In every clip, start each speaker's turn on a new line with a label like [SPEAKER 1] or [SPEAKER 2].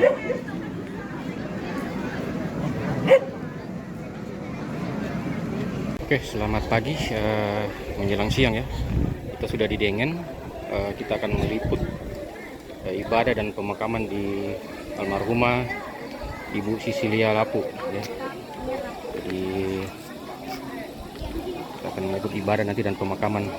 [SPEAKER 1] Oke, selamat pagi menjelang siang ya. Kita sudah di Dengen. Kita akan meliput ibadah dan pemakaman di almarhumah Ibu Sisilia Lapu ya. Jadi kita akan meliput ibadah nanti dan pemakaman.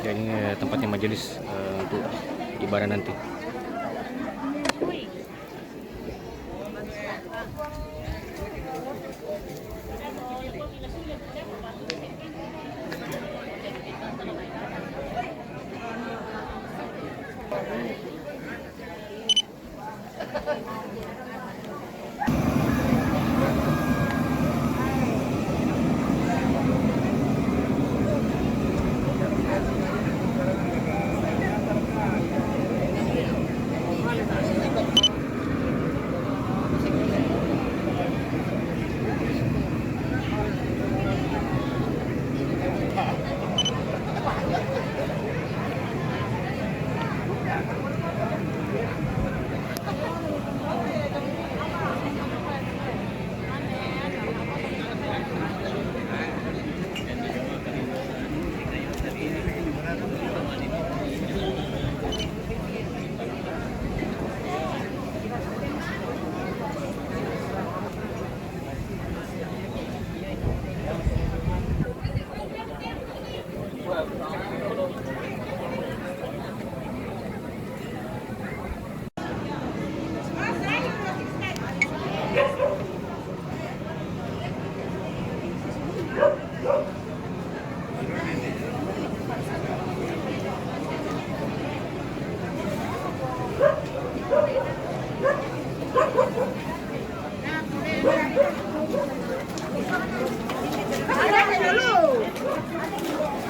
[SPEAKER 1] Ya, ini tempatnya majelis untuk ibadah nanti.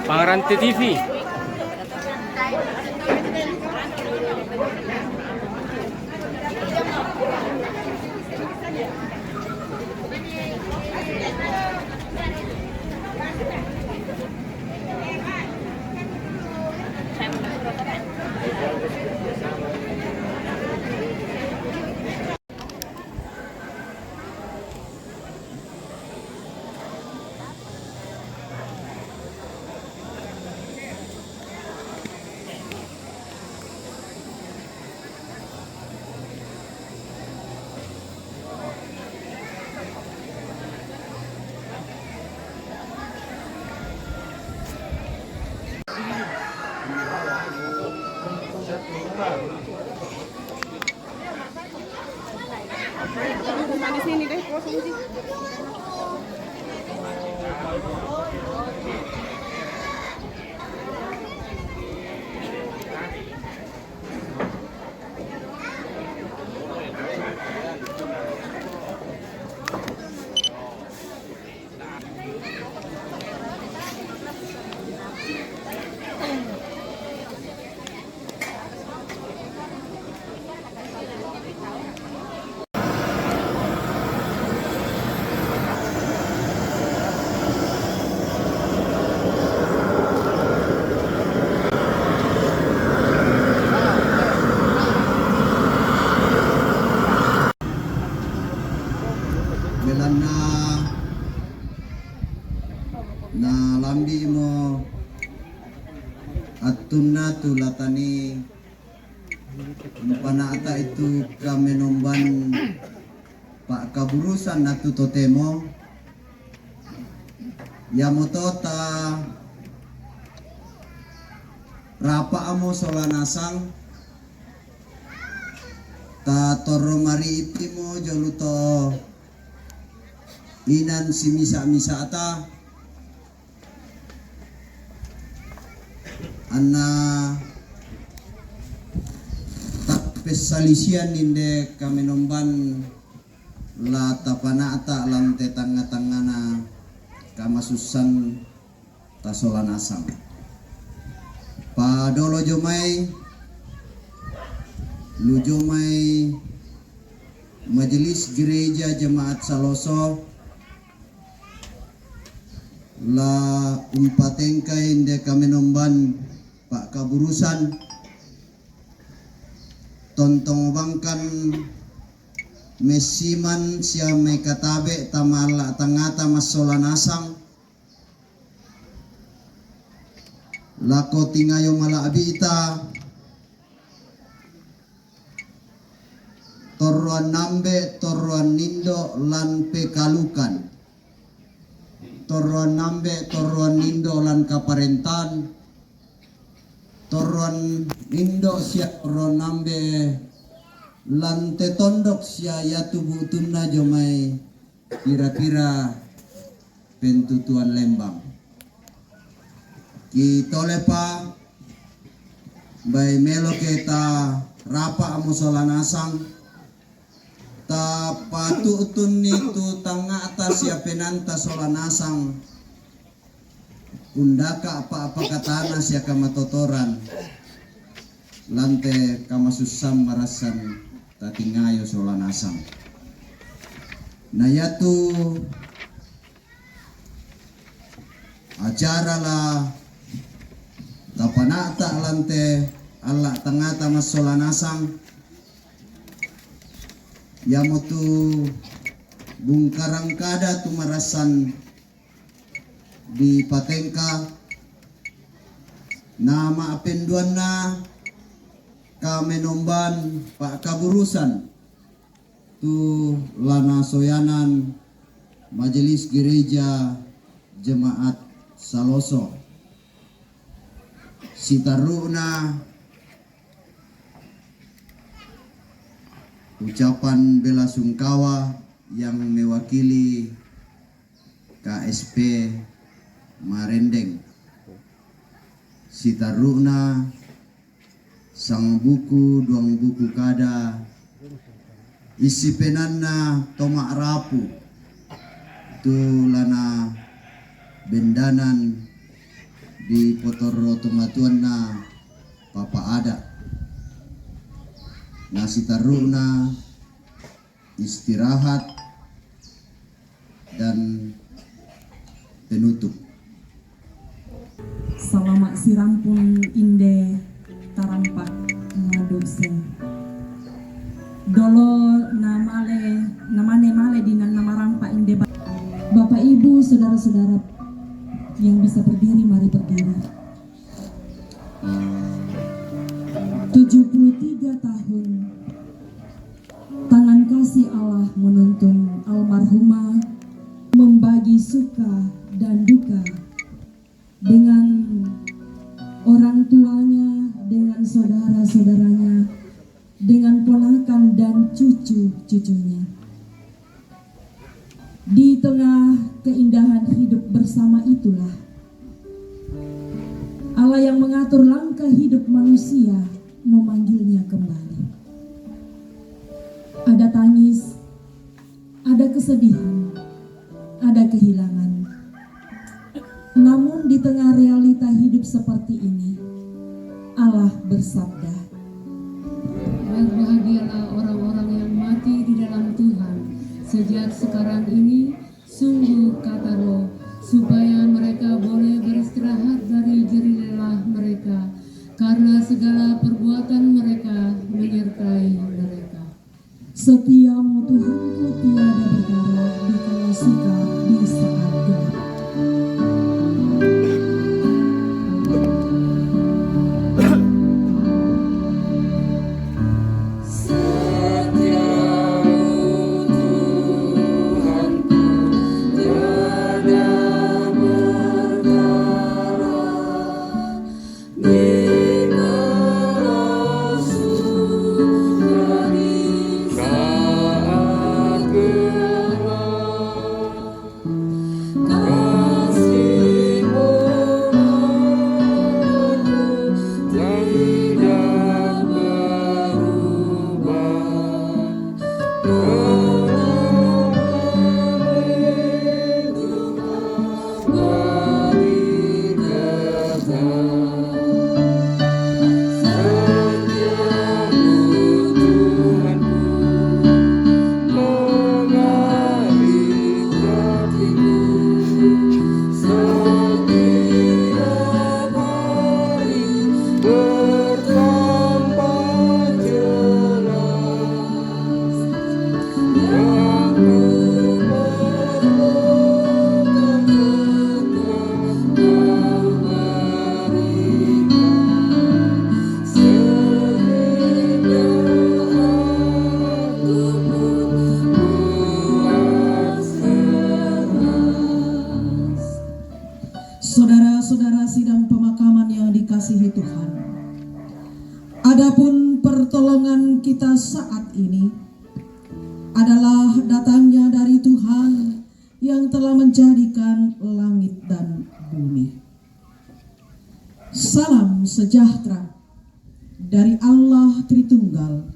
[SPEAKER 1] Pangeranti TV.
[SPEAKER 2] Di sini deh, kosong sih.
[SPEAKER 3] Belana na lambi mo atuna tulatani panata itu kami nomban pak kaburusan natu totemo yamotota rapa amo solanasang ta toromari itimo joluto inan si misa-misa ata anna tak pesalisian inde kami nomban la tapana ata lante tanga-tangana kamasusan tasolan asam padolo jomai Lujomai Majelis Gereja Jemaat Saloso la umpatengkai inde kami nomban Pak Kaburusan tontong bangkan mesiman sia me katabe tamala tangata masola nasang lako tingayo mala abita torruan nambe torruan nindo lan pekalukan torruan nambe torruan nindo lan kaparentan torruan nindo sia torruan nambe lan tetondok sia yatu butunna jomai kira-kira pentutuan Lembang kitole pa bay melo kita rapa amusola nasang ta patutun itu tanga atas ya penanta solanasang undaka apa-apa katana siya kamatotoran lante kamasusam marasan tatingayo solanasang nayatu acara la tapanata lante ala tangata mas solanasang yamotu bungkarang kada tumarasan di Patengka nama apenduan na kamenomban Pak Kaburusan tu lana soyanan Majelis Gereja Jemaat Saloso sitaruna ucapan bela sungkawa yang mewakili KSP Marendeng sitaruna sang buku duang buku kada isi penanna tomak rapu tu lana bendanan di potoro tomatuan na papa ada nasi taruna istirahat dan penutup.
[SPEAKER 4] Salama sirampun inde tarampak ngadose. Dolo namane male dinan nama rampak inde. Bapak Ibu, saudara-saudara yang bisa berdiri, mari berdiri. 73 tahun tangan kasih Allah menuntun almarhumah membagi suka dan duka dengan orang tuanya, dengan saudara-saudaranya, dengan ponakan dan cucu-cucunya. Di tengah keindahan hidup bersama itulah Allah yang mengatur langkah hidup manusia memanggilnya kembali. Ada tangis, ada kesedihan, ada kehilangan. Namun di tengah realita hidup seperti ini, Allah bersabda,
[SPEAKER 5] "Berbahagialah orang-orang yang mati di dalam Tuhan sejak sekarang ini, sungguh kata Roh, supaya mereka boleh beristirahat dari jerih lelah mereka, karena segala perbuatan mereka menyertai mereka."
[SPEAKER 4] Setiamu Tuhanku tiada berdarah di kala suka di saat gelap. dikasihi Tuhan, adapun pertolongan kita saat ini adalah datangnya dari Tuhan yang telah menjadikan langit dan bumi. Salam sejahtera dari Allah Tritunggal,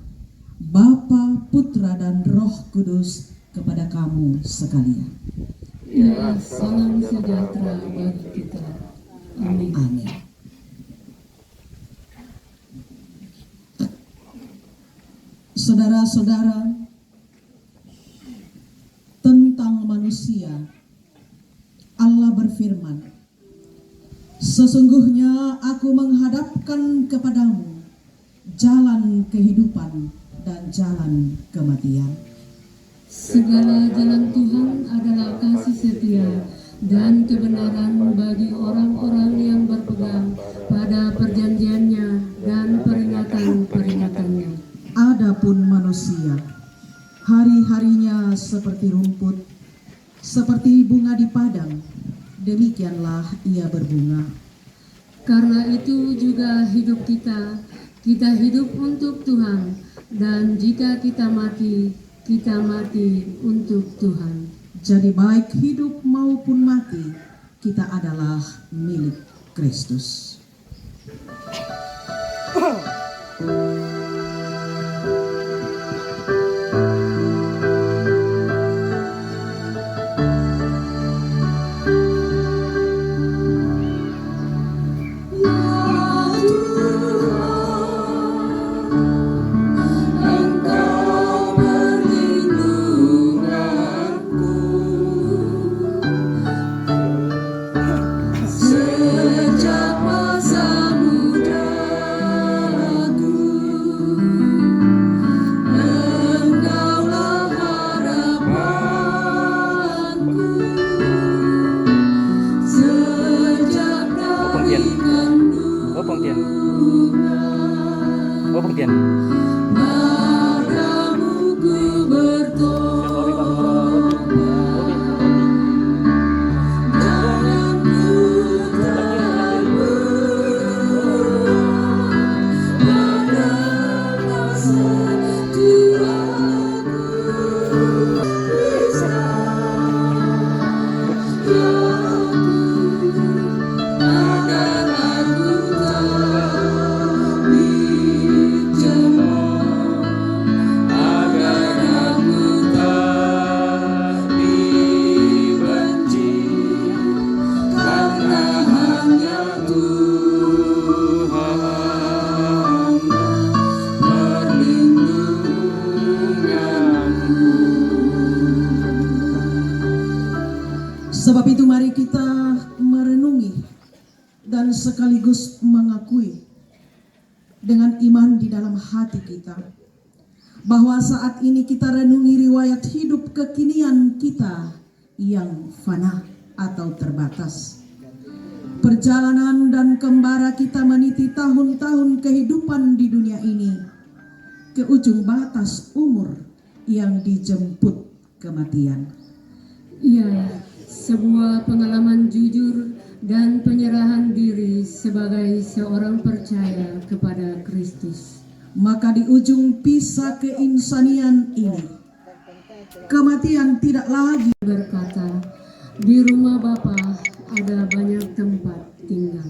[SPEAKER 4] Bapa, Putra, dan Roh Kudus kepada kamu sekalian.
[SPEAKER 5] Ya, salam sejahtera bagi kita. Amin.
[SPEAKER 4] Amin. Saudara-saudara, tentang manusia, Allah berfirman, "Sesungguhnya aku menghadapkan kepadamu jalan kehidupan dan jalan kematian."
[SPEAKER 5] Segala jalan Tuhan adalah kasih setia dan kebenaran bagi orang-orang yang berpegang pada perjanjiannya dan peringatan-peringatannya.
[SPEAKER 4] Adapun manusia, hari-harinya seperti rumput, seperti bunga di padang, demikianlah ia berbunga.
[SPEAKER 5] Karena itu juga hidup kita hidup untuk Tuhan, dan jika kita mati untuk Tuhan.
[SPEAKER 4] Jadi baik hidup maupun mati, kita adalah milik Kristus. Sebab itu mari kita merenungi dan sekaligus mengakui dengan iman di dalam hati kita bahwa saat ini kita renungi riwayat hidup kekinian kita yang fana atau terbatas. Perjalanan dan kembara kita meniti tahun-tahun kehidupan di dunia ini ke ujung batas umur yang dijemput kematian.
[SPEAKER 5] Ya, sebuah pengalaman jujur dan penyerahan diri sebagai seorang percaya kepada Kristus.
[SPEAKER 4] Maka di ujung pisah keinsanian ini, kematian tidak lagi
[SPEAKER 5] Berkata, di rumah Bapa ada banyak tempat tinggal.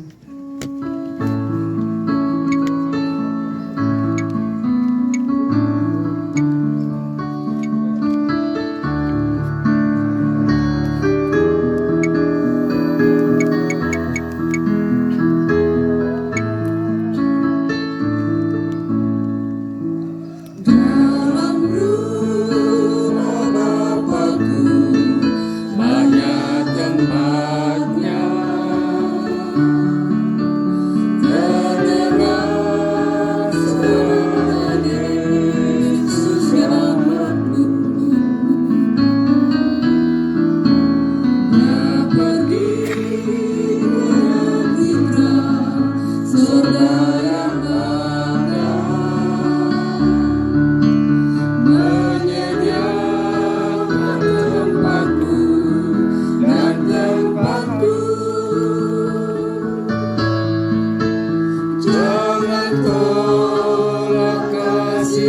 [SPEAKER 1] Banyak tempatnya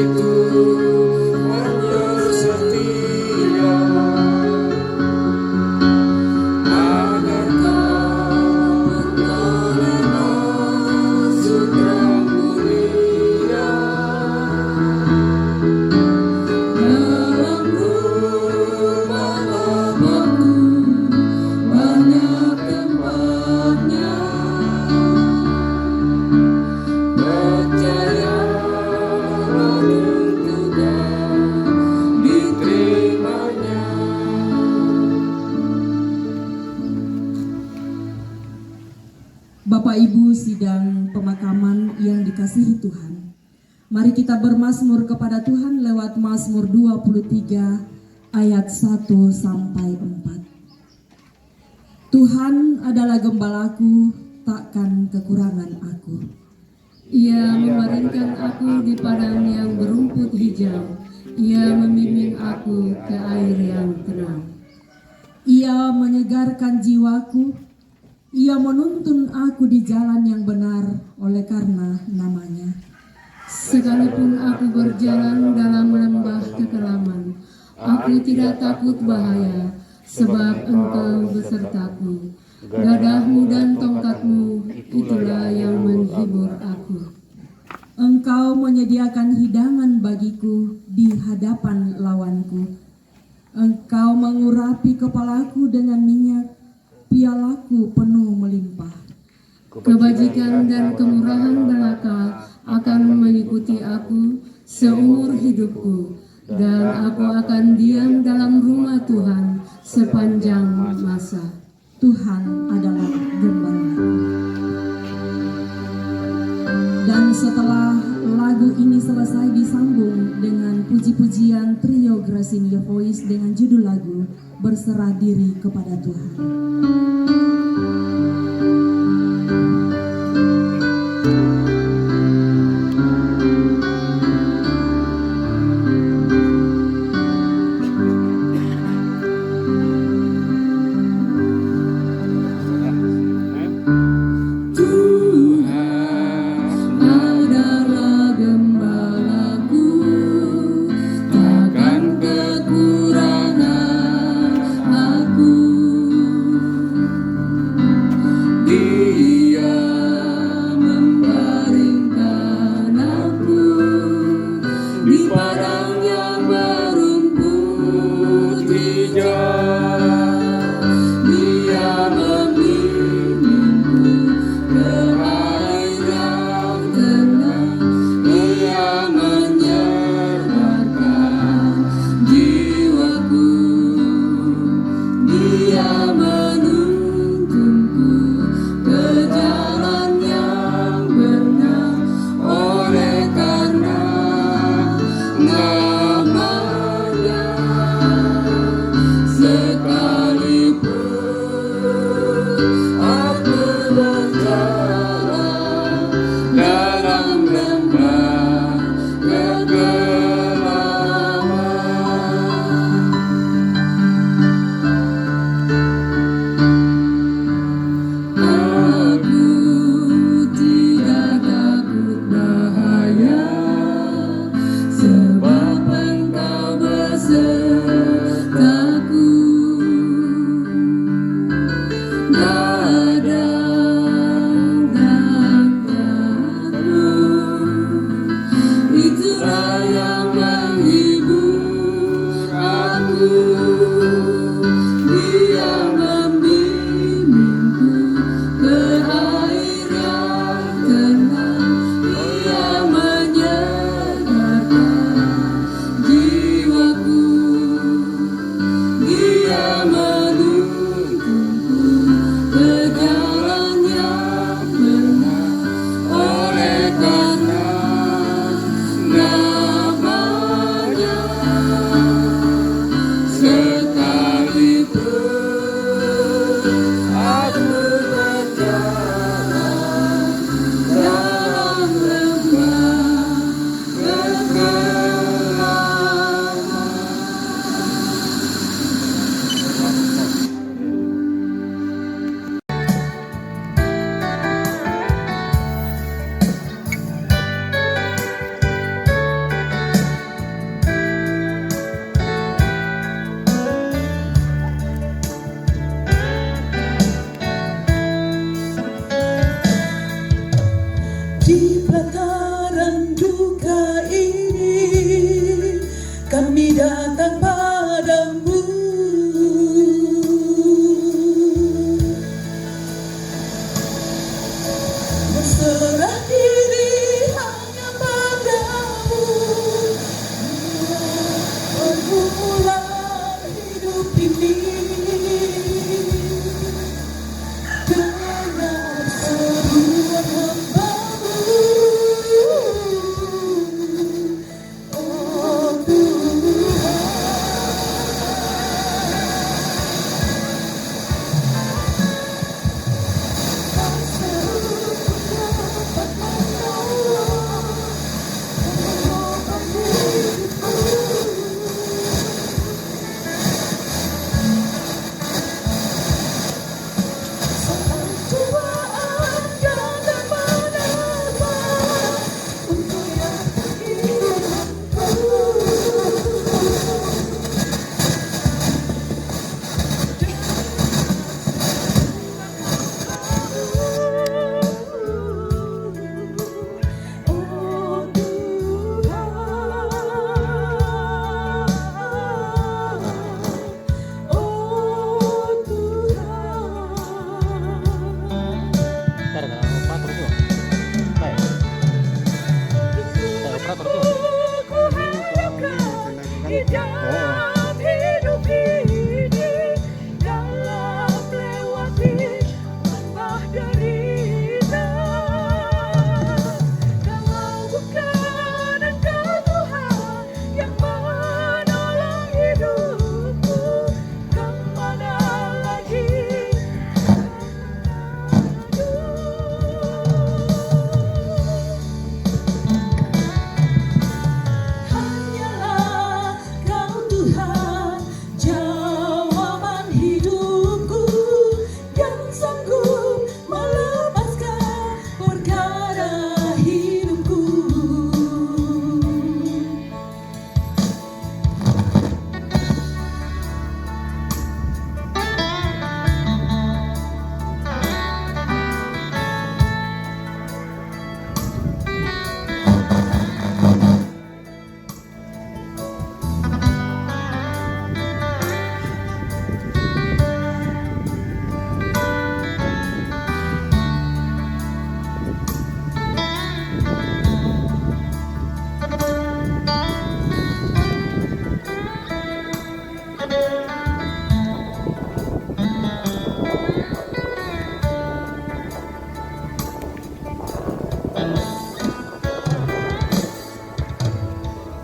[SPEAKER 6] itu hanya setia agar kau beroleh masuk terang mulia dalam rumah Bapakku banyak tempatnya. Percayalah tentukan diterimanya.
[SPEAKER 4] Bapak Ibu sidang pemakaman yang dikasihi Tuhan, mari kita bermazmur kepada Tuhan lewat Mazmur 23 ayat 1 sampai 4. Tuhan adalah gembalaku, takkan kekurangan aku.
[SPEAKER 5] Ia mebaringkan aku di padang yang berumput hijau. Ia membimbing aku ke air yang tenang.
[SPEAKER 4] Ia menyegarkan jiwaku, ia menuntun aku di jalan yang benar oleh karena namanya.
[SPEAKER 5] Sekalipun aku berjalan dalam lembah kekelaman, aku tidak takut bahaya, sebab Engkau besertaku. Gadahmu dan tongkatmu, itulah yang menghibur aku.
[SPEAKER 4] Engkau menyediakan hidangan bagiku di hadapan lawanku. Engkau mengurapi kepalaku dengan minyak, pialaku penuh melimpah.
[SPEAKER 5] Kebajikan dan kemurahan belaka akan mengikuti aku seumur hidupku, dan aku akan diam dalam rumah Tuhan sepanjang masa.
[SPEAKER 4] Tuhan adalah gembalaku. Dan setelah lagu ini selesai disambung dengan puji-pujian trio Grasinia Voice dengan judul lagu Berserah Diri Kepada Tuhan.
[SPEAKER 5] Adalah gembalaku, takkan kekurangan aku.
[SPEAKER 6] Di pelataran duka ini kami datang padamu, berserah diri hanya padamu, permulaan hidup ini dengan seruan hamba-Mu. Oh Tuhan, dalam hidup ini, dalam lewati lembah derita, kalau bukan Engkau Tuhan yang menolong hidupku, kemana lagi hanyalah Kau Tuhan, jawaban hidupku, yang sanggup melepaskan perkara hidupku.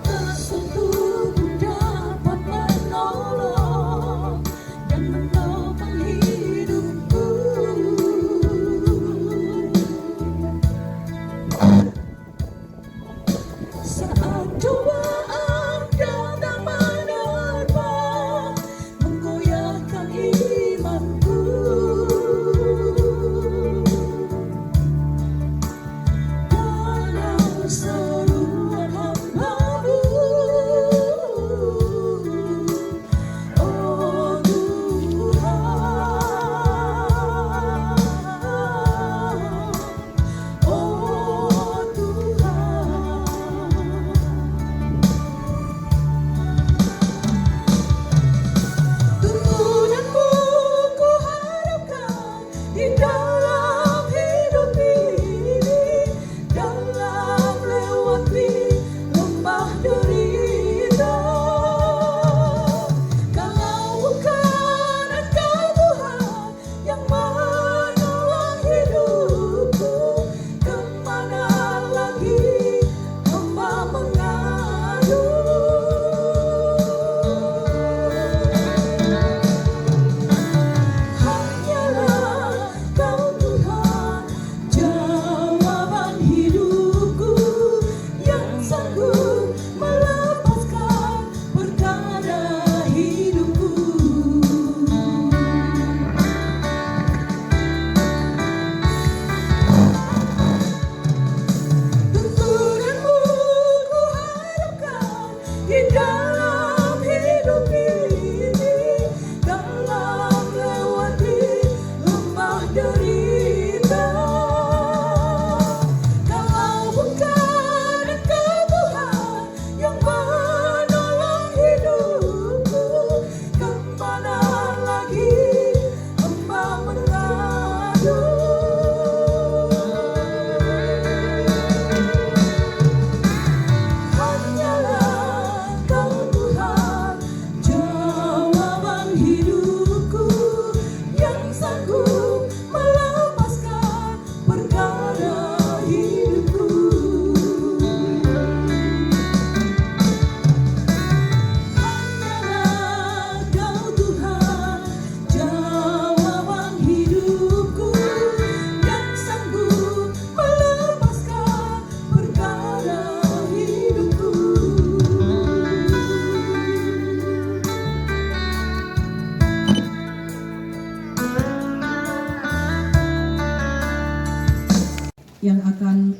[SPEAKER 6] Tersentuh ku dapat menolong dan menopang hidupku. Saat cobaan datang menerpa, menggoyahkan imanku, dalam seruan hamba-Mu. Oh Tuhan, oh Tuhan, tuntunanmu ku harapkan di dalam hidup ini, dalam lewati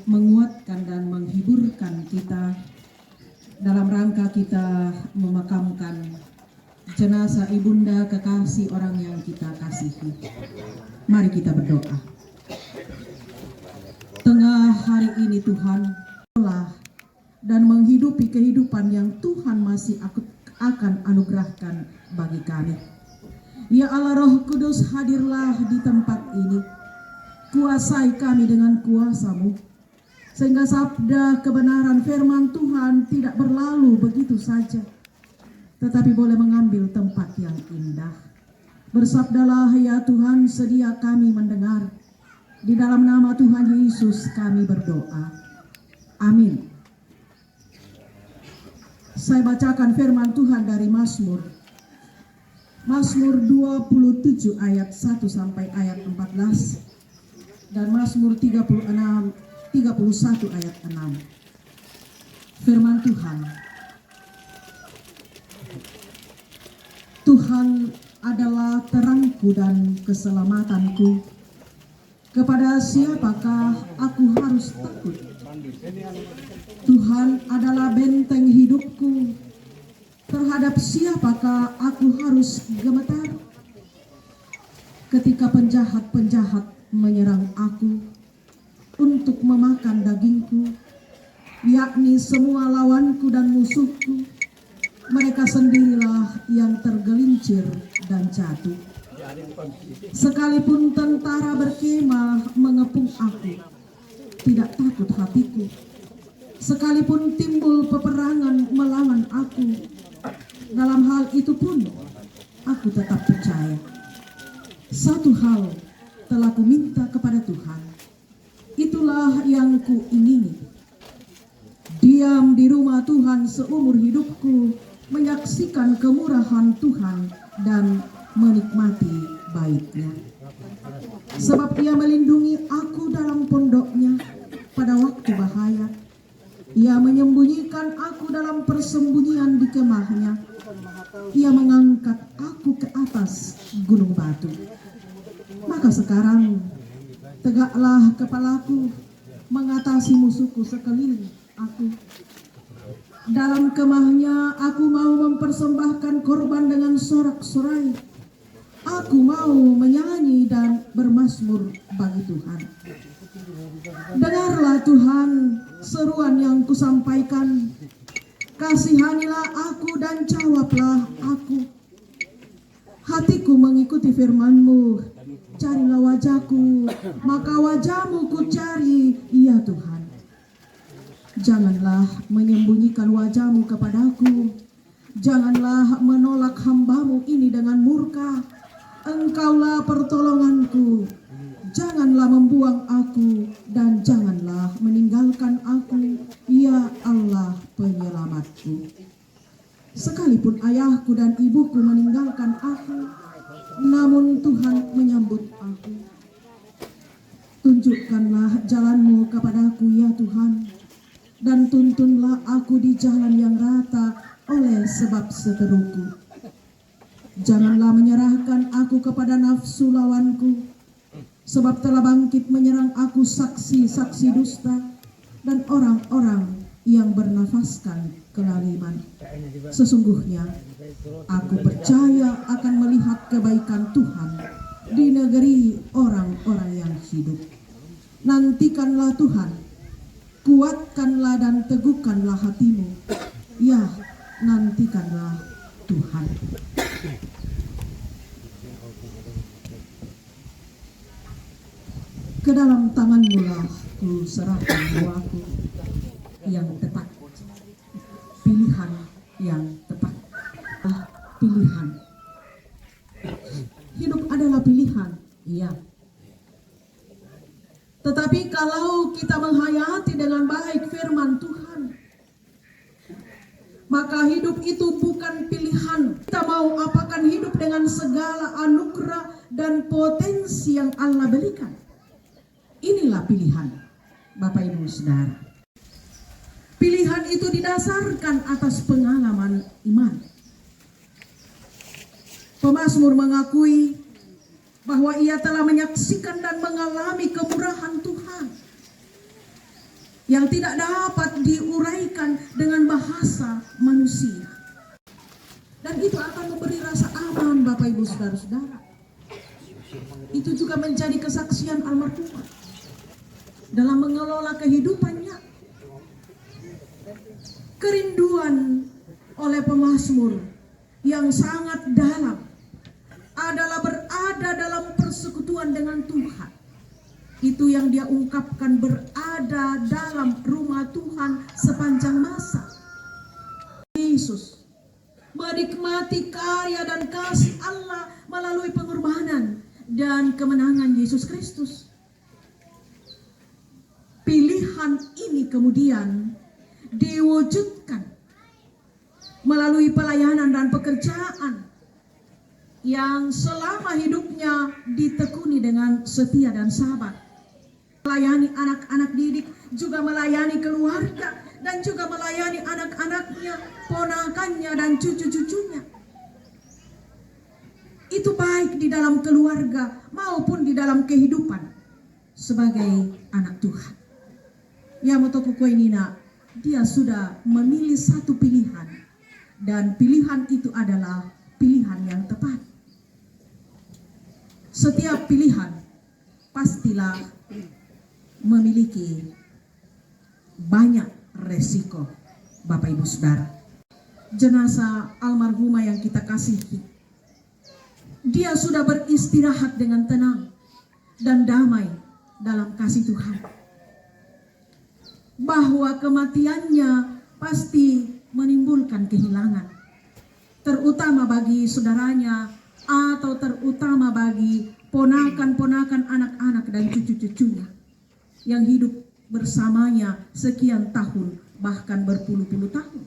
[SPEAKER 4] menguatkan dan menghiburkan kita dalam rangka kita memakamkan jenazah ibunda kekasih orang yang kita kasihi. Mari kita berdoa. Tengah hari ini Tuhan, dan menghidupi kehidupan yang Tuhan masih akan anugerahkan bagi kami. Ya Allah, Roh Kudus, hadirlah di tempat ini. Kuasai kami dengan kuasa-Mu, sehingga sabda kebenaran firman Tuhan tidak berlalu begitu saja, tetapi boleh mengambil tempat yang indah. Bersabdalah ya Tuhan, sedia kami mendengar. Di dalam nama Tuhan Yesus kami berdoa. Amin. Saya bacakan firman Tuhan dari Mazmur 27 ayat 1 sampai ayat 14 dan Mazmur 31 ayat 6. Firman Tuhan. Tuhan adalah terangku dan keselamatanku. Kepada siapakah aku harus takut? Tuhan adalah benteng hidupku. Terhadap siapakah aku harus gemetar? Ketika penjahat-penjahat menyerang aku untuk memakan dagingku, yakni semua lawanku dan musuhku, mereka sendirilah yang tergelincir dan jatuh. Sekalipun tentara berkemah mengepung aku, tidak takut hatiku. Sekalipun timbul peperangan melawan aku, dalam hal itu pun aku tetap percaya. Satu hal telah kuminta kepada Tuhan, itulah yang kuingini. Diam di rumah Tuhan seumur hidupku, menyaksikan kemurahan Tuhan dan menikmati baiknya. Sebab Ia melindungi aku dalam pondoknya pada waktu bahaya. Ia menyembunyikan aku dalam persembunyian di kemahnya. Ia mengangkat aku ke atas gunung batu. Maka sekarang tegaklah kepalaku mengatasi musuhku sekeliling aku. Dalam kemahnya aku mau mempersembahkan korban dengan sorak-sorai. Aku mau menyanyi dan bermazmur bagi Tuhan. Dengarlah Tuhan seruan yang kusampaikan. Kasihanilah aku dan jawablah aku. Hatiku mengikuti firman-Mu. Carilah wajahku, maka wajah-Mu ku cari, ya Tuhan. Janganlah menyembunyikan wajah-Mu kepadaku. Janganlah menolak hamba-Mu ini dengan murka. Engkaulah pertolonganku. Janganlah membuang aku dan janganlah meninggalkan aku, ya Allah penyelamatku. Sekalipun ayahku dan ibuku meninggalkan aku, namun Tuhan menyambut aku. Tunjukkanlah jalan-Mu kepadaku ya Tuhan, dan tuntunlah aku di jalan yang rata oleh sebab seteruku. Janganlah menyerahkan aku kepada nafsu lawanku, sebab telah bangkit menyerang aku saksi-saksi dusta dan orang-orang yang bernafaskan kelaliman. Sesungguhnya aku percaya akan melihat kebaikan Tuhan di negeri orang-orang yang hidup. Nantikanlah Tuhan, kuatkanlah dan teguhkanlah hatimu. Ya, nantikanlah Tuhan. Ke dalam tangan-Mu lah ku serahkan jiwaku yang tepat. Pilihan yang tepat. Pilihan. Hidup adalah pilihan, iya. Tetapi kalau kita menghayati dengan baik firman Tuhan, maka hidup itu bukan pilihan. Kita mau apakan hidup dengan segala anugerah dan potensi yang Allah berikan. Inilah pilihan, Bapak Ibu Saudara. Pilihan itu didasarkan atas pengalaman iman. Pemazmur mengakui bahwa ia telah menyaksikan dan mengalami kemurahan Tuhan. yang tidak dapat diuraikan dengan bahasa manusia. Dan itu akan memberi rasa aman, Bapak Ibu Saudara-saudara. Itu juga menjadi kesaksian almarhumah dalam mengelola kehidupannya. Kerinduan oleh pemazmur yang sangat dalam adalah berada dalam persekutuan dengan Tuhan. Itu yang dia ungkapkan, berada dalam rumah Tuhan sepanjang masa. Yesus menikmati karya dan kasih Allah melalui pengorbanan dan kemenangan Yesus Kristus. Pilihan ini kemudian diwujudkan melalui pelayanan dan pekerjaan yang selama hidupnya ditekuni dengan setia dan sabar. Melayani anak-anak didik, juga melayani keluarga, dan juga melayani anak-anaknya, ponakannya, dan cucu-cucunya. Itu baik di dalam keluarga maupun di dalam kehidupan sebagai anak Tuhan. Ya motoko nina, dia sudah memilih satu pilihan, dan pilihan itu adalah pilihan yang tepat. Setiap pilihan pastilah memiliki banyak resiko, Bapak Ibu Saudara. Jenazah almarhumah yang kita kasihi, dia sudah beristirahat dengan tenang dan damai dalam kasih Tuhan. Bahwa kematiannya pasti menimbulkan kehilangan, terutama bagi saudaranya atau terutama bagi ponakan-ponakan anak-anak dan cucu-cucunya yang hidup bersamanya sekian tahun, bahkan berpuluh-puluh tahun.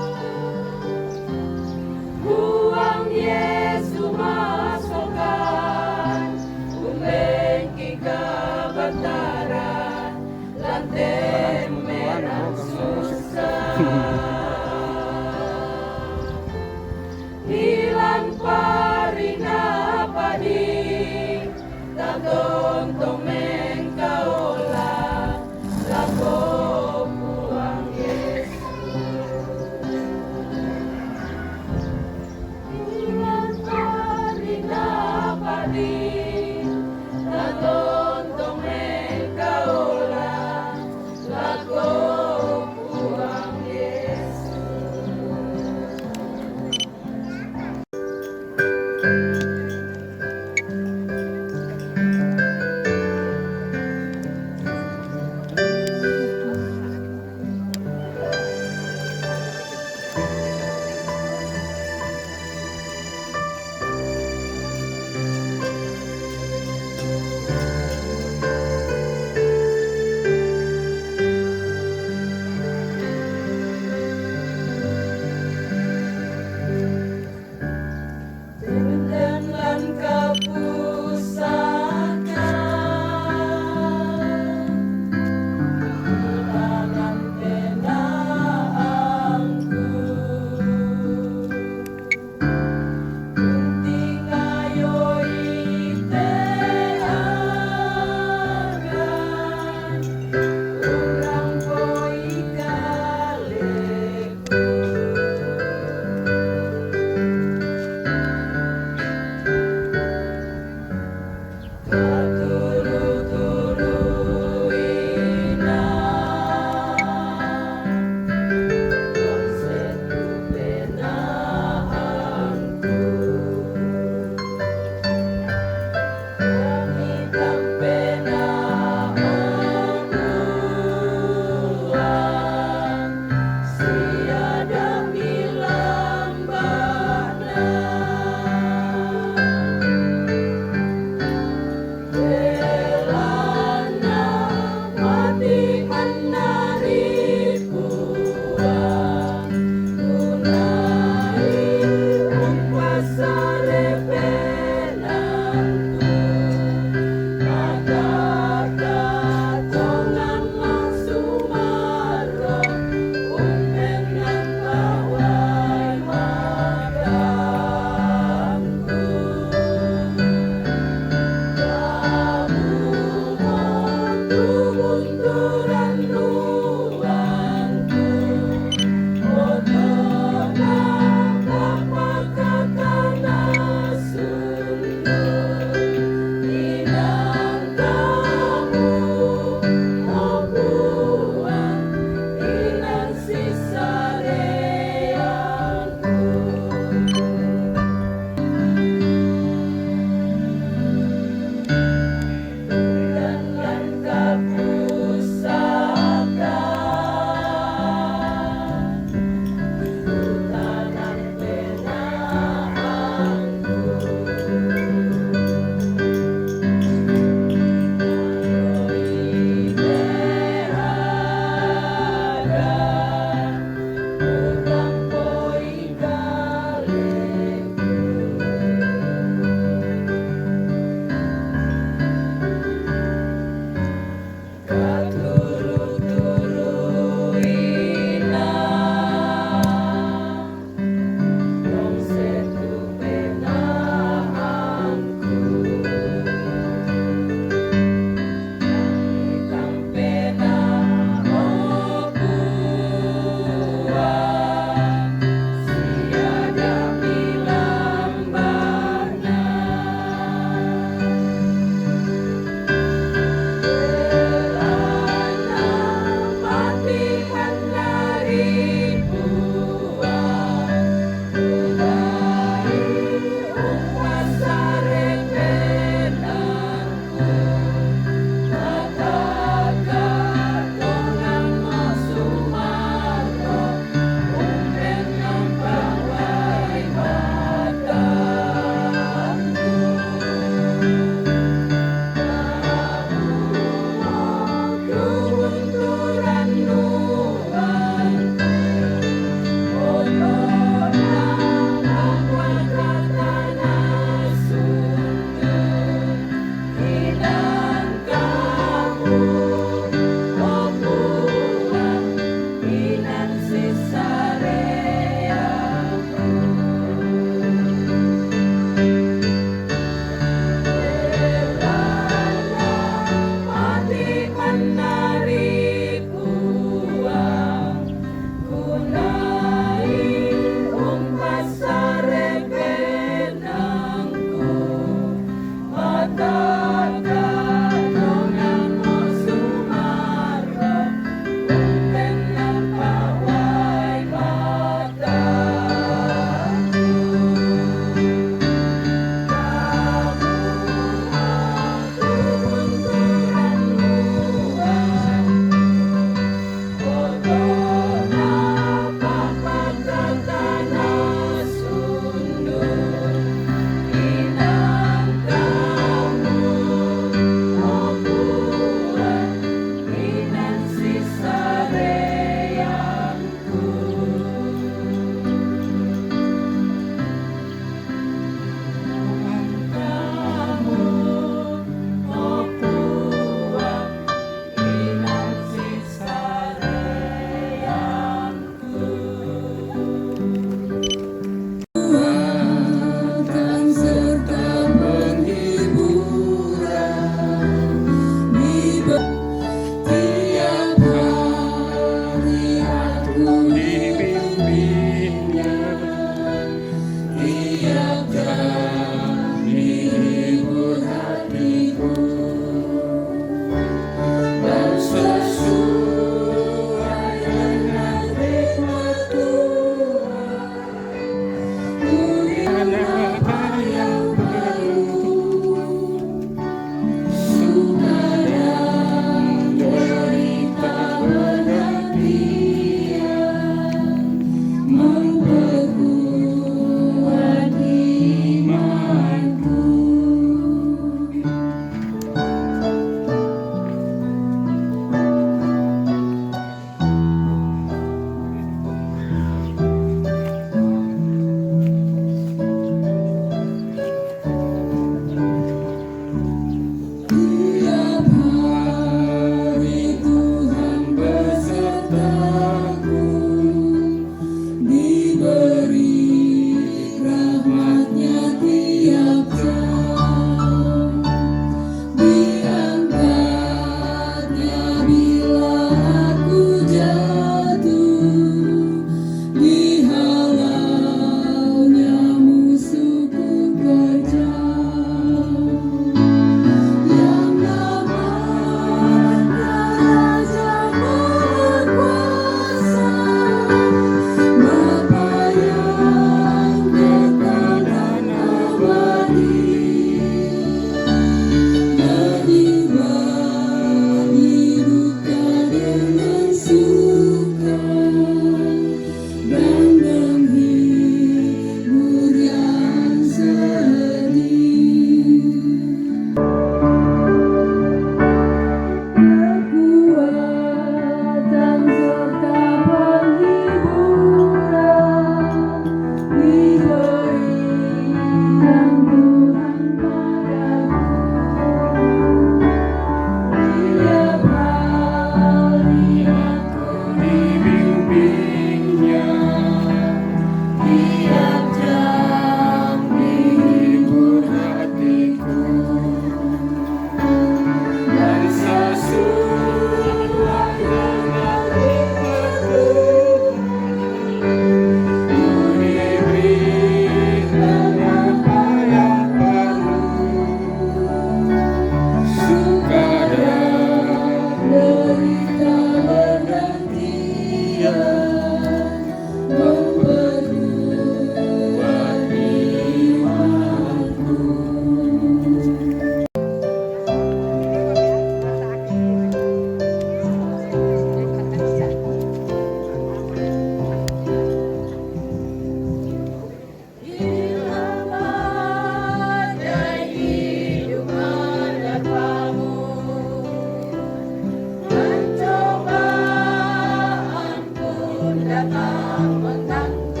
[SPEAKER 6] datang mengganggu.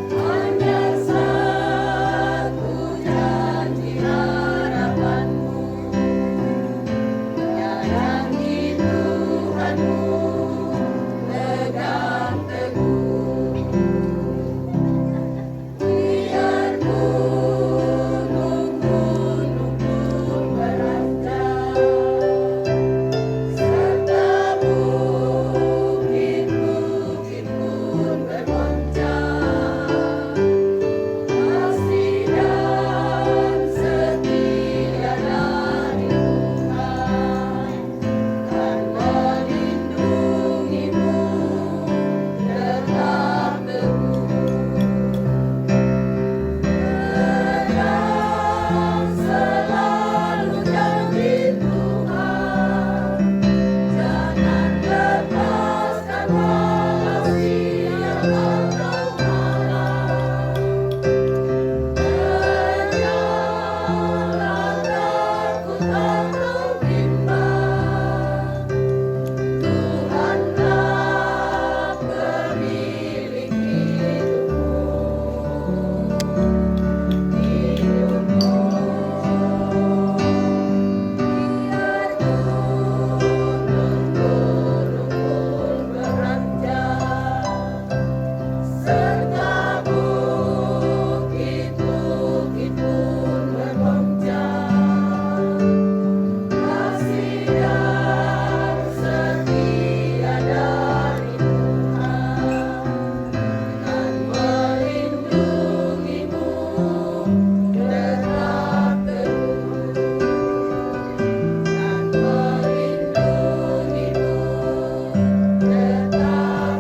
[SPEAKER 6] Hanya satu janji harapanmu, menyayangi Tuhanmu, pegang teguh. Biar gunung-gunung pun beranjak, serta bukit-bukit pun bergoncang. Kasih dan setia dari Tuhan kan melindungimu tetap teguh. Pegang selalu janji Tuhan, jangan lepaskan walau siang atau malam. Janganlah takut atau bimbang, Tuhanlah pemilik hidupmu. Biar gunung-gunung pun beranjak, serta bukit-bukit pun bergoncang. Kasih dan setia dari Tuhan kan melindungimu tetap teguh, kan melindungimu tetap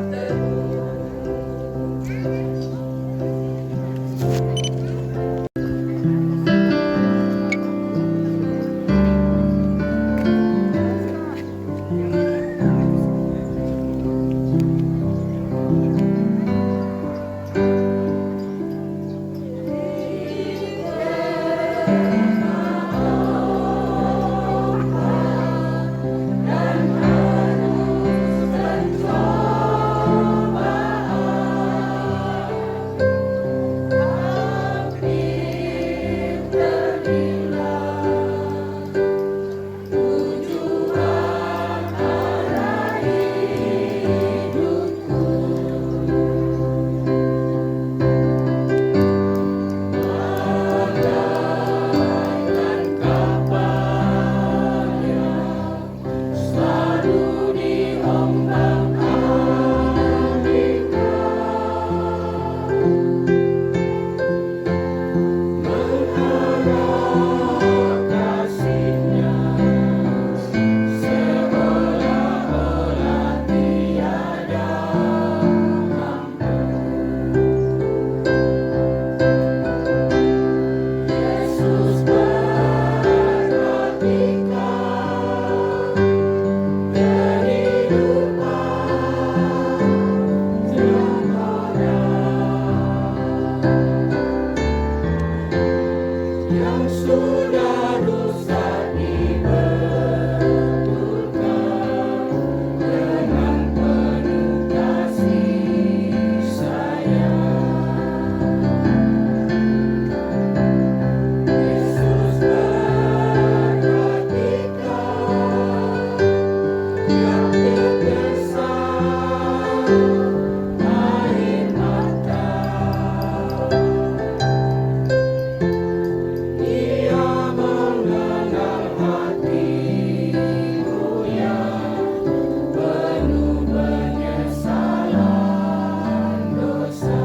[SPEAKER 6] Yesus perhatikan kehidupan tiap orang yang sudah rusak dibetulkan dengan penuh kasih sayang. Yesus perhatikan yang terkesan air mata. Dia mengenal hatimu yang penuh penyesalan dosa.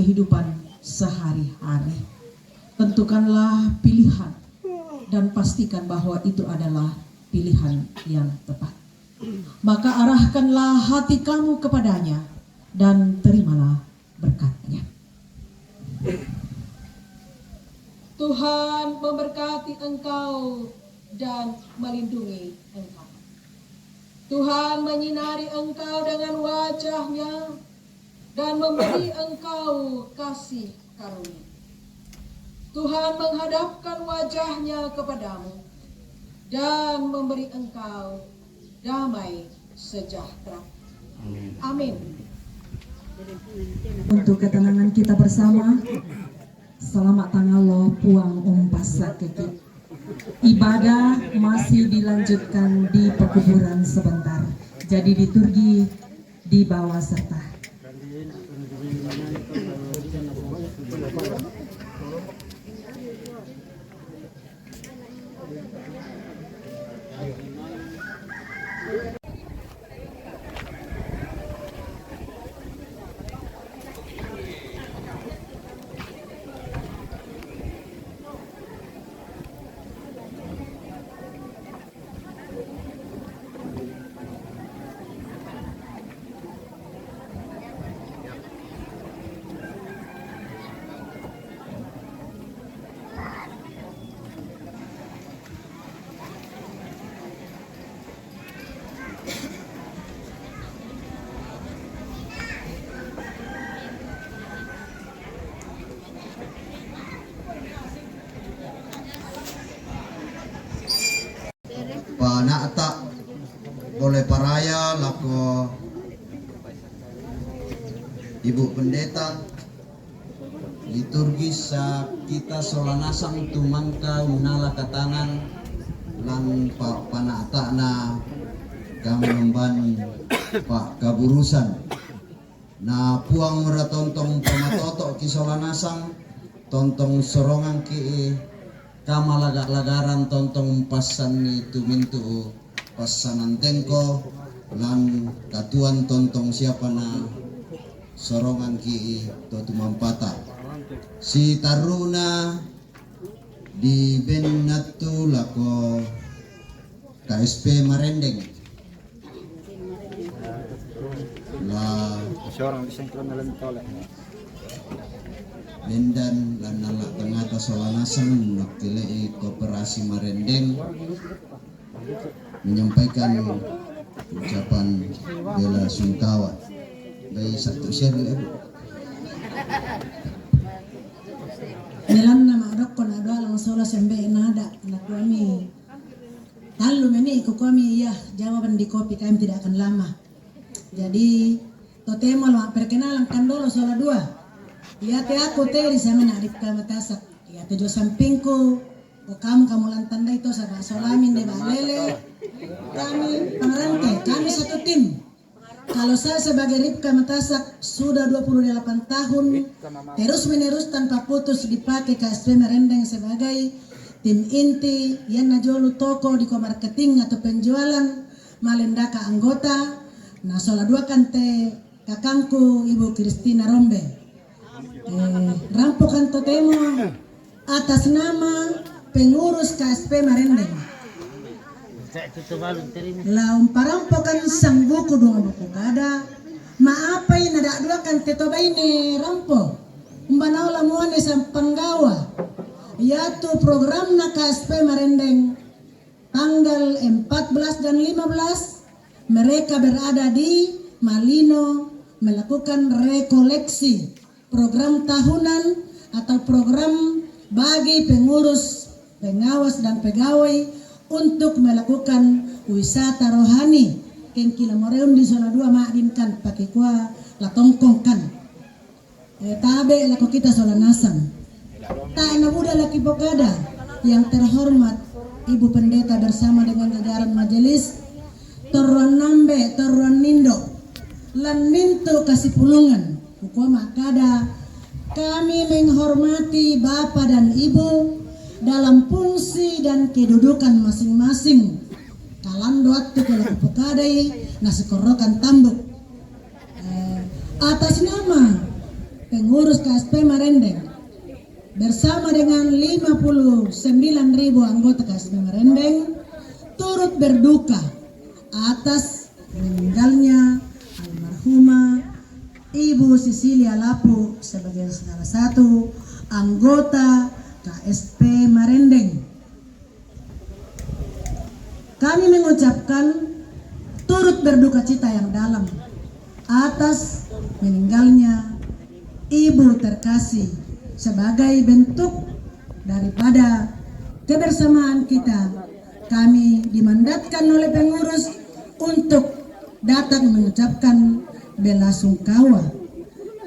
[SPEAKER 4] kehidupan sehari-hari. Tentukanlah pilihan dan pastikan bahwa itu adalah pilihan yang tepat. Maka arahkanlah hati kamu kepadanya dan terimalah berkat-Nya. Tuhan memberkati engkau dan melindungi engkau. Tuhan menyinari engkau dengan wajah-Nya dan memberi engkau kasih karunia. Tuhan menghadapkan wajah-Nya kepadamu dan memberi engkau damai sejahtera. Amin. Untuk ketenangan kita bersama, selamat tanggal puang pasakeki. Ibadah masih dilanjutkan di pekuburan sebentar. Jadi liturgi di bawah serta.
[SPEAKER 3] Panata boleh paraya lako Ibu Pendeta liturgis kita solanasang tumangka unala katangan lan Pak Panata na kami memban Pak Kaburusan na puang mera tontong pamatoto kisolanasang tontong sorongan ki kamalagak-lagaran tontong pasan itu mintu pasanan tengko lan katuan tontong siapa na sorongan ki to tumampata si taruna di benatu lako KSP Marendeng la
[SPEAKER 7] seorang disengkron dalam tolek
[SPEAKER 3] Mendan lan nalak tengata solanasan nakilai Koperasi Marendeng menyampaikan ucapan bela sungkawa dari satu share ibu.
[SPEAKER 4] Melan nama adok kon ada lang sola sembe nada anak kami. Lalu meni kami iya jawaban di kopi kami tidak akan lama. Jadi totemo lo perkenalan kan dulu sola dua. Ya te aku te di sana nak ripka matasak. Ya te jo sampingku. O kamu lantanda itu sana solamin de balele. Kami pengerante, kami satu tim. Kalau saya sebagai Ripka Matasak sudah 28 tahun terus menerus tanpa putus dipakai KSP Marendeng sebagai tim inti yang najolu toko di marketing atau penjualan malendaka anggota. Nah sola dua kante kakangku Ibu Kristina Rombe. Rampokan totemo atas nama pengurus KSP Marendeng. Laum parampokan sang buku dua buku kada. Maapai nada dua kan tetoba ini rampo. Umbanau lamuane sang penggawa. Yaitu program na KSP Marendeng tanggal 14 dan 15 mereka berada di Malino melakukan rekoleksi program tahunan atau program bagi pengurus, pengawas dan pegawai untuk melakukan wisata rohani kengkila moreum di zona 2 maadinkan pakai kuah latongkongkan tabe lako kita solanasan tak nabuda laki bokada yang terhormat Ibu Pendeta bersama dengan jajaran majelis Toruan Nambe, Toruan Nindo lan Minto Kasipulungan Pukua Makada. Kami menghormati Bapak dan Ibu dalam fungsi dan kedudukan masing-masing. Kalan waktu kalau pukadai nasi korokan tambuk. Atas nama pengurus KSP Marendeng bersama dengan 59.000 anggota KSP Marendeng turut berduka atas meninggalnya almarhumah Ibu Cecilia Lapu sebagai salah satu anggota KSP Marendeng. Kami mengucapkan turut berduka cita yang dalam atas meninggalnya Ibu terkasih sebagai bentuk daripada kebersamaan kita. Kami dimandatkan oleh pengurus untuk datang mengucapkan bela sungkawa.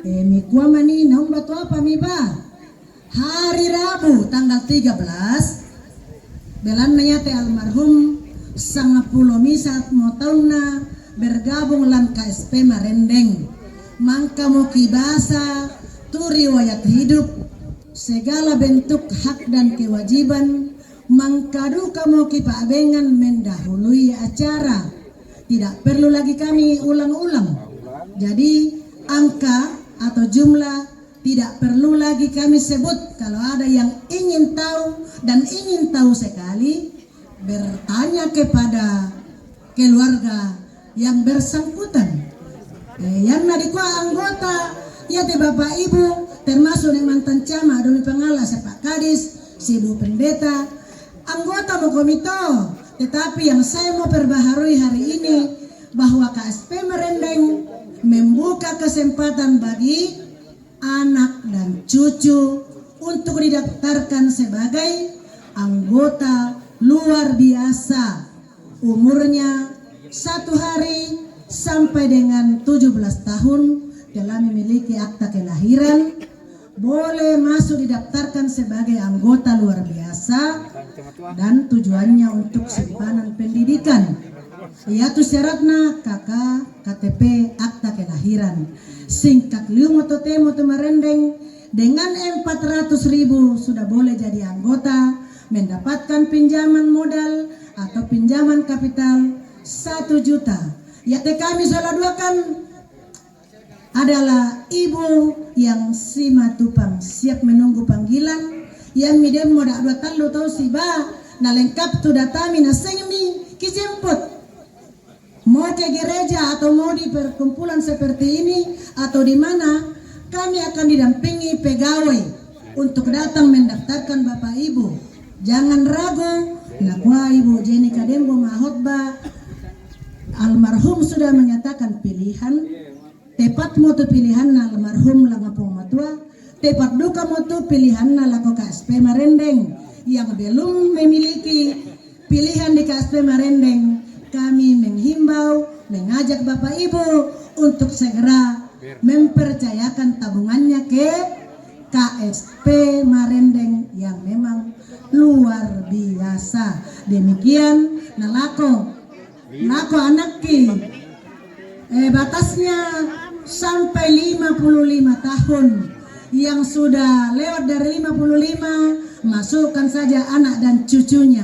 [SPEAKER 4] Mikwa mani naung batu apa miba? Hari Rabu tanggal 13 belan menyate almarhum sangapulo misat motauna bergabung lan KSP Marendeng. Mangka mo kibasa tu riwayat hidup segala bentuk hak dan kewajiban mangkadu kamu kipaabengan mendahului acara. Tidak perlu lagi kami ulang-ulang. Jadi angka atau jumlah tidak perlu lagi kami sebut. Kalau ada yang ingin tahu dan ingin tahu sekali, bertanya kepada keluarga yang bersangkutan. Yang nadikwa anggota ya te bapak ibu termasuk yang mantan camat demi pengalas Pak Kadis, si ibu pendeta, anggota komito. Tetapi yang saya mau perbaharui hari ini bahwa KSP Marendeng membuka kesempatan bagi anak dan cucu untuk didaftarkan sebagai anggota luar biasa. Umurnya 1 hari sampai dengan 17 tahun telah memiliki akta kelahiran, boleh masuk didaftarkan sebagai anggota luar biasa dan tujuannya untuk simpanan pendidikan, yaitu syaratnya KK, KTP, akta kelahiran. Singkat liu mototemo Marendeng dengan 400.000 sudah boleh jadi anggota, mendapatkan pinjaman modal atau pinjaman kapital 1 juta. Yaitu kami soladuakan adalah ibu yang si matupang siap menunggu panggilan yang midem mo dak 2 talu tau siba na lengkap tu datami na sengmi kijemput mau ke gereja atau mau di perkumpulan seperti ini atau di mana kami akan didampingi pegawai untuk datang mendaftarkan bapak ibu. Jangan ragu, nakwa ibu Jenny Kadembo mahotba almarhum sudah menyatakan pilihan. Tepat motu pilihan na almarhum langapong matua, tepat duka motu pilihan na lako KSP Marendeng. Yang belum memiliki pilihan di KSP Marendeng, kami menghimbau, mengajak bapak ibu untuk segera mempercayakan tabungannya ke KSP Marendeng yang memang luar biasa. Demikian nalako anakki batasnya sampai 55 tahun. Yang sudah lewat dari 55 masukkan saja anak dan cucunya.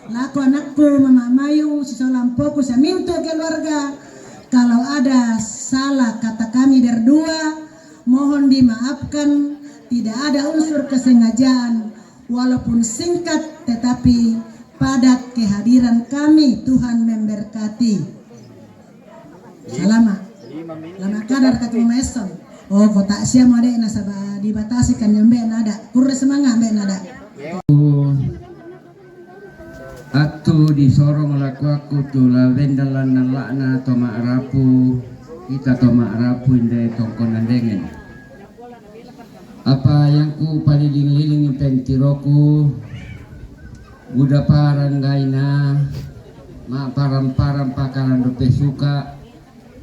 [SPEAKER 4] Laku anakku mama mayung sisolampoku saya minta keluarga kalau ada salah kata kami berdua mohon dimaafkan. Tidak ada unsur kesengajaan walaupun singkat tetapi padat kehadiran kami. Tuhan memberkati. Selamat. Lama kadar katung meson. Oh kota siam ada nasabah dibatasi kan nyambe nada. Kurre semangat be nada.
[SPEAKER 8] Atu disorong laku aku tu la vendalan nalakna toma arapu kita toma arapu indai tongkonan dengan. Apa yang ku paliling-liling pentiroku buda parang gaina ma param-param pakaran dope suka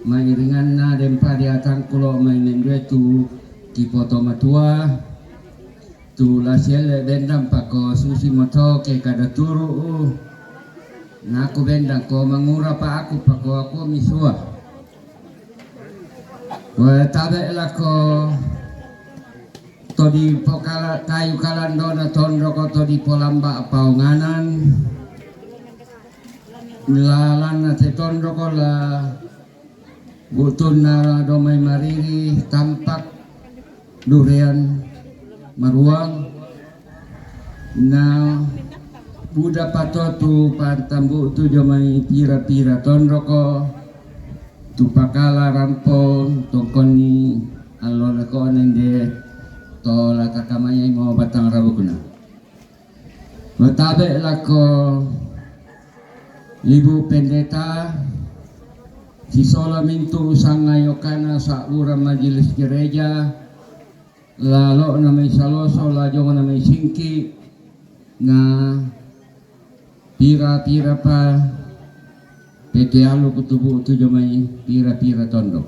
[SPEAKER 8] maingan na dempa di atang kulo mainin dua tu ki foto matua tu la siele bendam pako susi moto ke kada turu na aku bendang ko mangura pa aku pako aku misua wa tabe la ko to di pokala kayu kalandona tondro ko to di polamba paunganan lalana te tondro ko la butun na domai mariri tampak Durian Maruang na buda patotu pantambu tu jomai pira-pira tondoko tu pakala rampon tongkoni alona ko nende to la kakamaya mo batang rabukuna matabe lako Ibu Pendeta si Solamintu sangayokana sa ura majelis gereja lalo na may saloso lajo na may singki na pira-pira pa petialo kutubu tujo may pira-pira tondo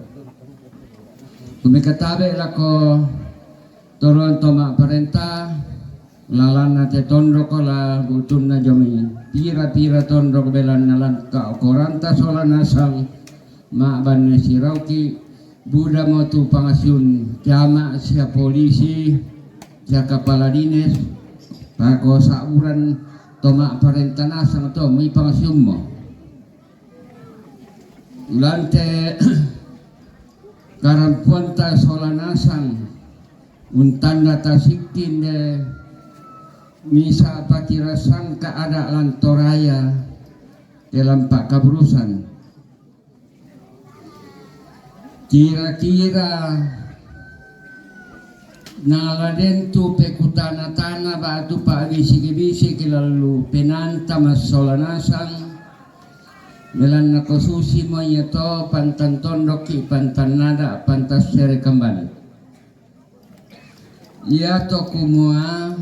[SPEAKER 8] kumikatabe lako toron toma parenta lalan na te tondo ko la butun na jomi pira-pira tondo ko belan nalan ka koranta sola nasang maaban na si Rauki buda mo tu pangasyun tiama siya polisi siya kepala dinas pako sauran toma parentana sang to may pangasyun mo lante karampunta solanasang untanda tasikin de misa patirasang kaada lantoraya dalam Pak Kabrusan kira-kira naladen tu pekutana tanah batu pak bisik-bisik lalu penanta masolanasang melan nakosusi mo yato pantan tondoki pantan nada pantas sere kembali ya to kumua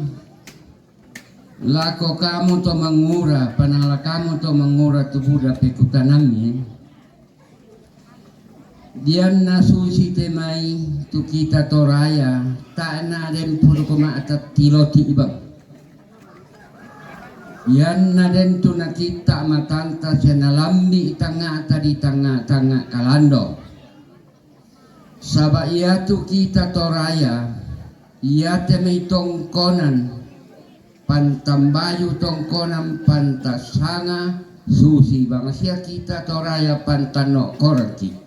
[SPEAKER 8] lako kamu to mangura panala kamu to mangura tu buda pekutanami dian nasusi temai tu kita toraya tak na den puru koma atat tiloti ibang yan na den tu nakita matanta siya nalambi tanga tadi tanga kalando saba iya tu kita toraya iya temai tongkonan pantambayu tongkonan pantasanga susi bang siya kita toraya pantano koraki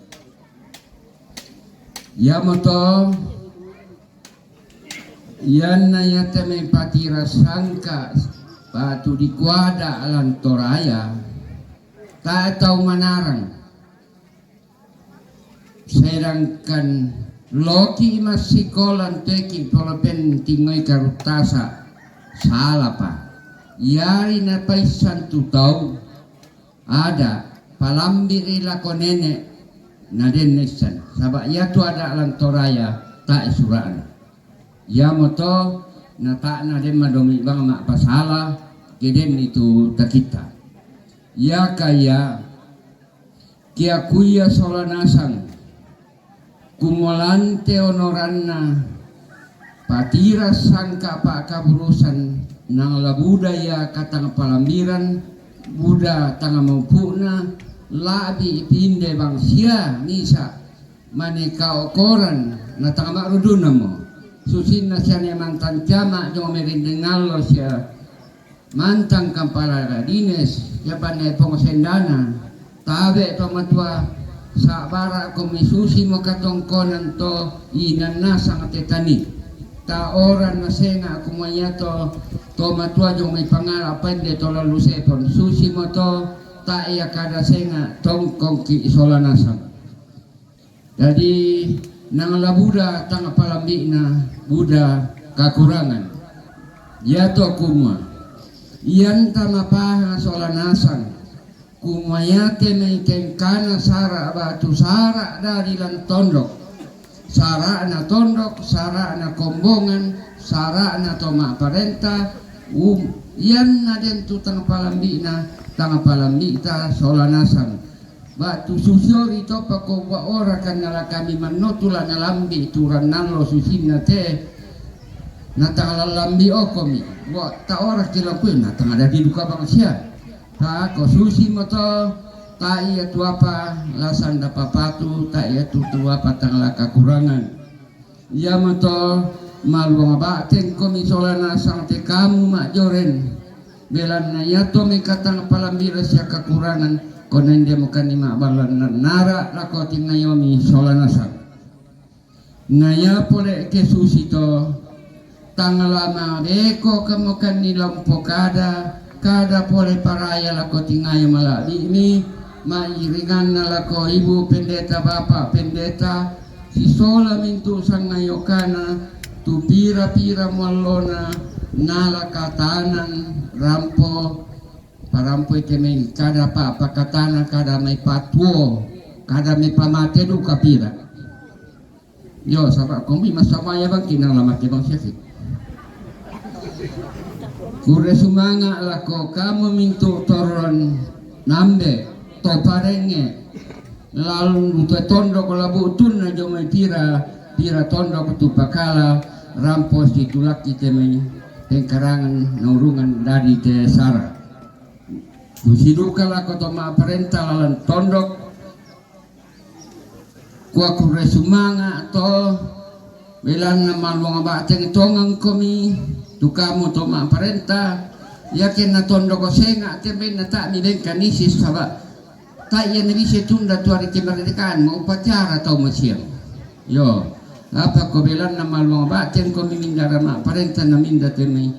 [SPEAKER 8] ya moto yan na yate may patira sangka patu di kuada alan toraya tak tahu manarang sedangkan loki masikolan teki polapen tingoy karutasa salah pa yari na paisan tu tau ada palambiri lako nenek naden nesan sabak ya tu ada alang toraya tak suraan ya moto na tak naden madomi bang mak pasalah keden itu tak kita ya kaya kia kuya solanasang kumolante honoranna patira sangka Pak Kabrusan nang la budaya katang palambiran buda tanga maupuna labi pinde bang sia nisa maneka koran na tanga makruduna mo susin na siya ni mantan jama jong merindingal lo siya mantan kampala dines siya panay pengasendana tabe pamatua sa bara komisusi mo katongkonan to inan na sang tetani ta oran na senga kumanya to matua jong may pangarapan de to lalu sepon susi mo to ta iya kada senga tongkong ki solanasang jadi nang la buda tanga palambi na buda kakurangan ya to kumwa iyan tama paha solanasang kumwayate may kengkana sara batu sara dari lan tondok sara na tondok sara na kombongan sara na toma parenta iyan na den tutang palambi na tanga palambi ta solanasang batu susyo ito pako wa ora kan nala kami manotula nalambi turan nalo susinna te na tanga lambi okomi wa ta ora kilapun na tanga dadi duka bang sia ta ko susi moto ta iya tu apa lasan dapat patu ta iya tu apa tanga kakurangan ya moto maluang ba ten komi solanasang te kamu mak joren belan na yato may katang palambira siya kakurangan konen dia mukan lima balan nara lako tingayomi solanasang Naya pole ke susito tangalama beko kemokan nilang pokada kada pole paraya lako tingayo malali ini mairingan na lako ibu pendeta bapak pendeta si sola mintu sangayo kana tu pira-pira malona nala katanan rampo parampo ikemeng kada pa pakatana kada may patuo kada may pamate du kapira. Yo, sahabat kami masama ya bang kinang lama bang Syafiq. Kure sumanga lako kamu mintu toron nambe to parenge lalu tu tondo kolabu tun na jomai pira tondo kutu pakala rampos ditulak kita pengkarangan naurungan dari te sara. Dusiduka lako to ma perintah lalan tondok kuah kure sumanga to belan na malwang bateng tongang komi tu kamu to ma parenta yakin na tondo ko senga tembe na ta ni den kanisis saba ta ya ni bisa tunda tu hari kemerdekaan mau upacara atau siang yo apa ko belan na malwang bateng komi mindara ma parenta na minda temi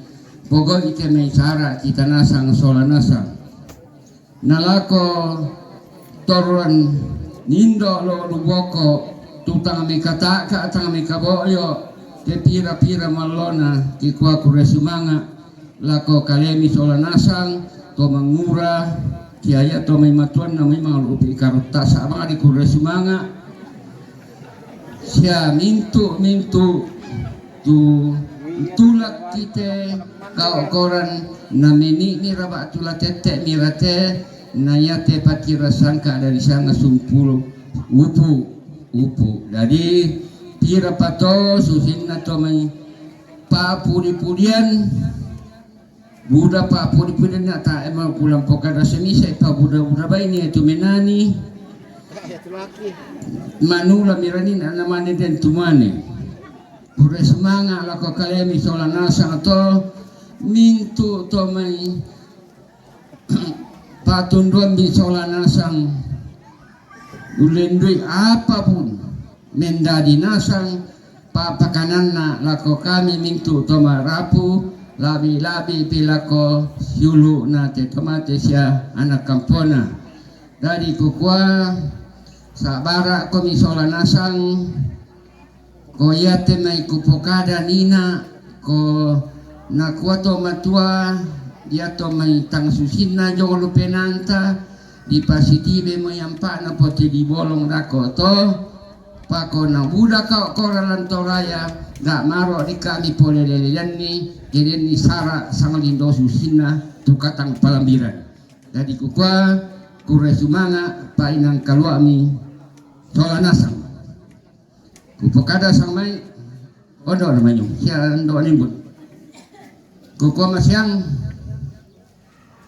[SPEAKER 8] pokok iteme sara kita nasang sola nasang nalako toruan nindo lo luboko tutang mi kata ka tang mi kaboyo te pira malona ki kwa kure sumanga lako kalemi sola nasang to mangura kiaya to may matuan na may mga upi karuta sa mga di kure sumanga siya mintu tu tulak kite kau koran na meni ni raba tulak tete mirate nayate patira sangka dari sanga sumpul upu jadi pira pato susinna to may papuri-purian buda papuri-purian na ta emang pulang pokada semisa pa buda baini itu menani manula mirani na namane den tumane pure semanga lako kalemi sola nasa to mintu to may patunduan bisola nasang ulendui apapun mendadi nasang papakanan na lako kami mintu toma rapu labi pilako yulu na te tomate siya anak kampona dari kukwa sabara ko misola nasang ko yate may kupokada nina ko nakuha to matua dia to may tang susina jolo penanta di pasitibe mo yampa na pote di bolong rako to pako na buda ka koralan toraya ga maro di kami pole leleyan ni keden ni sara sangalindo susina tukatang palambiran jadi kukwa kure sumanga painang kaluami sola nasang kupokada sang may odo namanya siya ndo nimbut kukwa masyang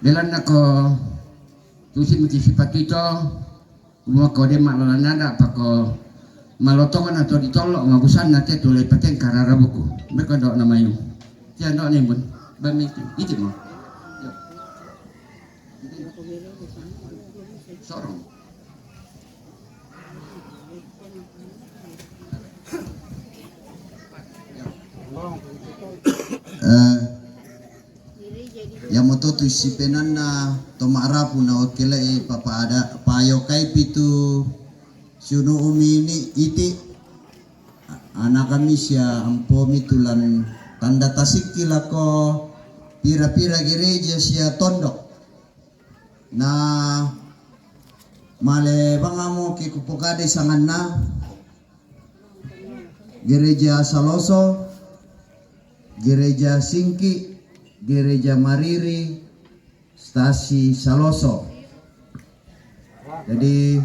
[SPEAKER 8] belan nako tusi sifat itu mau kau demak nada pako malotongan atau ditolok ngabusan nate tulai peteng karara buku mereka dok namanya siapa dok nih bun bami itu mau sorong
[SPEAKER 3] yang mototu si penana tomarapu na okele papa ada payo kai pitu sunu umi ini iti anak kami sia ampo mitulan tanda tasiki lako pira-pira gereja sia tondok na male bangamo ki kupokade sanganna gereja Saloso, gereja Singki, gereja Mariri, stasi Saloso. Jadi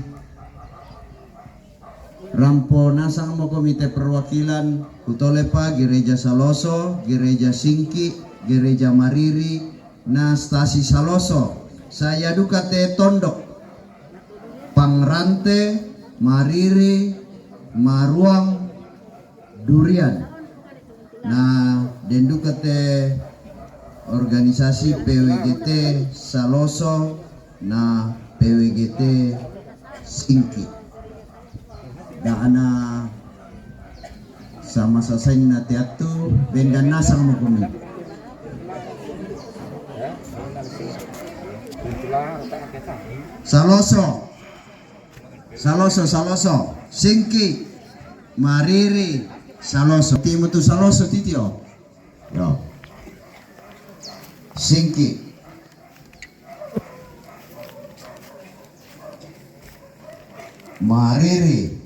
[SPEAKER 3] rampo nasang mo komite perwakilan Kutolepa, gereja Saloso, gereja Singki, gereja Mariri, na stasi Saloso. Saya duka te tondok Pangrante, Mariri, Maruang, Durian. Nah, den duka te organisasi PWGT Saloso na PWGT Singki. Dana sama sasay na teatro bendan nasang mo kumi. Saloso. Singki. Mariri. Saloso. Timo tu Saloso titio. Yo. Singki. Mariri.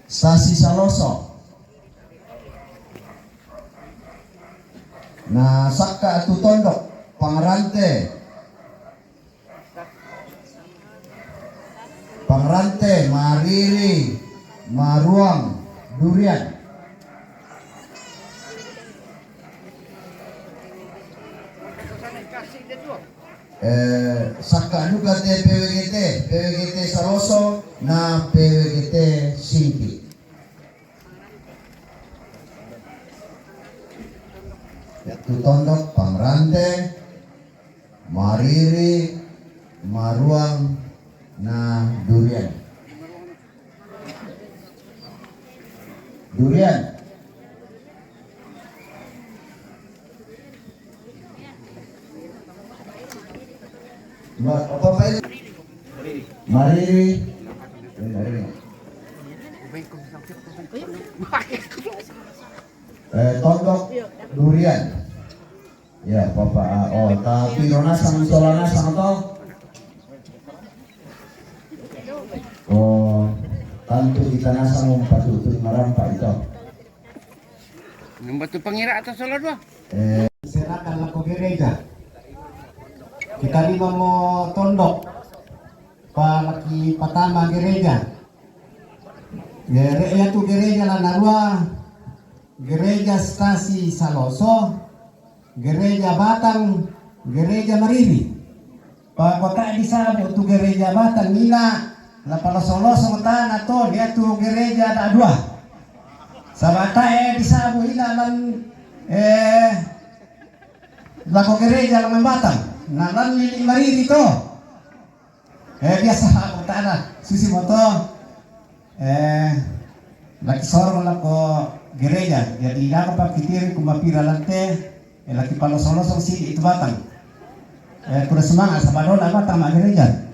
[SPEAKER 3] Sasi Saloso. Na Saka tu Tondok Pangrante Mariri Maruang Durian. Saka juga te PWGT Saloso na PWGT Singki. Yaitu Tondok, Pangrante, Mariri, Maruang, na Durian. Apa ini? Mariri. Tondok Durian. Ya, Bapak. Oh, tapi Rona sang solana sang to. Oh, tantu kita nasang patutut marampa itu.
[SPEAKER 8] Batu pengira atau salah dua?
[SPEAKER 7] Serahkan laku gereja. Kita lima mau tondok. Laki pertama gereja. Gereja tu gereja Lanarua. Gereja Stasi Saloso. Gereja Batang. Gereja Mariri. Kota disabut tu gereja Batang Nina. Lapala Soloso mata to dia tu gereja ada dua. Sabata disabu ina lan lako gereja lang Batang. Nalan lili Mariri to. Biasa ako tana susi moto laki sorong lako gereja. Jadi ako pakitir kumapira lante laki palo Soloso si itu Batang. Kuda semangat sabadona Batang ma gereja.